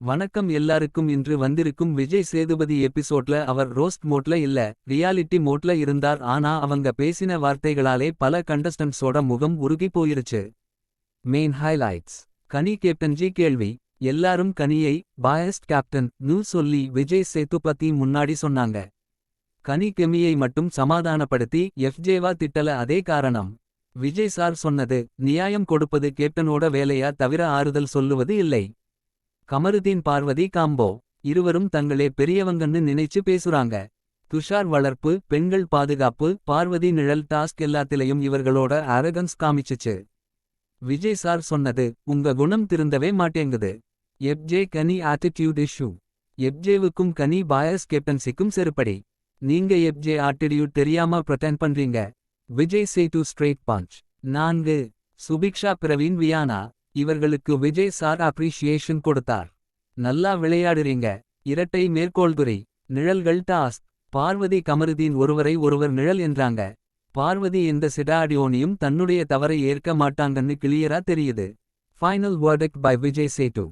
வணக்கம் எல்லாருக்கும். இன்று வந்திருக்கும் விஜய் சேதுபதி எபிசோட்ல அவர் ரோஸ்ட் மோட்ல இல்ல, ரியாலிட்டி மோட்ல இருந்தார். ஆனா அவங்க பேசின வார்த்தைகளாலே பல கண்டஸ்டன்ட்ஸோட முகம் உருகி போயிருச்சு. Main highlights. கனி கேப்டன்ஜி கேள்வி. எல்லாரும் கனியை பாயஸ்ட் கேப்டன் நு சொல்லி விஜய் சேதுபதி முன்னாடி சொன்னாங்க. கனி கெமியை மட்டும் சமாதானப்படுத்தி எஃப்ஜேவா திட்டல. அதே காரணம். விஜய் சார் சொன்னது நியாயம் கொடுப்பது கேப்டனோட வேலையா தவிர ஆறுதல் சொல்லுவது இல்லை. கமருதீன் பார்வதி காம்போ. இருவரும் தங்களே பெரியவங்கன்னு நினைச்சு பேசுறாங்க. துஷார் வளர்ப்பு, பெண்கள் பாதுகாப்பு, பார்வதி நிழல் டாஸ்க் எல்லாத்திலையும் இவர்களோட அரகன்ஸ் காமிச்சுச்சு. விஜய் சார் சொன்னது உங்க குணம் திருந்தவே மாட்டேங்குது. எப்ஜே கனி ஆட்டிடியூட் இஷ்யூ. எப்ஜேவுக்கும் கனி பாயஸ் கேப்டன்சிக்கும் செருப்படி. நீங்க எப்ஜே ஆட்டிடியூட் தெரியாம ப்ரட்டெண்ட் பண்றீங்க. Vijay Sethu straight punch. 4. சுபிக்ஷா பிரவீன் வியானா. இவர்களுக்கு விஜய் சார் அப்ரிஷியேஷன் கொடுத்தார். நல்லா விளையாடுறீங்க. இரட்டை மேற்கோள்குறி. நிழல்கள் டாஸ்க். பார்வதி கமருதீன் ஒருவரை ஒருவர் நிழல் என்றாங்க. பார்வதி எந்த சிடாடியோனியும் தன்னுடைய தவறை ஏற்க மாட்டாங்கன்னு கிளியரா தெரியுது. Final verdict by Vijay Sethu.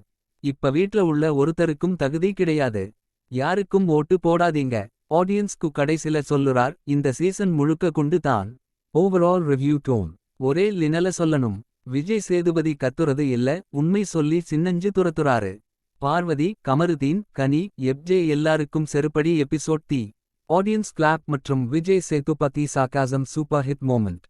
இப்ப வீட்ல உள்ள ஒருத்தருக்கும் தகுதி கிடையாது. யாருக்கும் ஓட்டு போடாதீங்க. ஆடியன்ஸ்க்கு கடைசில சொல்லுறார். இந்த சீசன் முழுக்க கொண்டு தான். Overall review done. ஒரே லினல சொல்லணும். விஜய் சேதுபதி கத்துறது இல்ல, உண்மை சொல்லி சின்னஞ்சு துரத்துறாரு. பார்வதி, கமருதீன், கனி, எப்ஜே எல்லாருக்கும் செருப்படி. எபிசோட் தி ஆடியன்ஸ் கிளாப் மற்றும் விஜய் சேதுபதி சாகாசம் சூப்பர் ஹிட் மோமெண்ட்.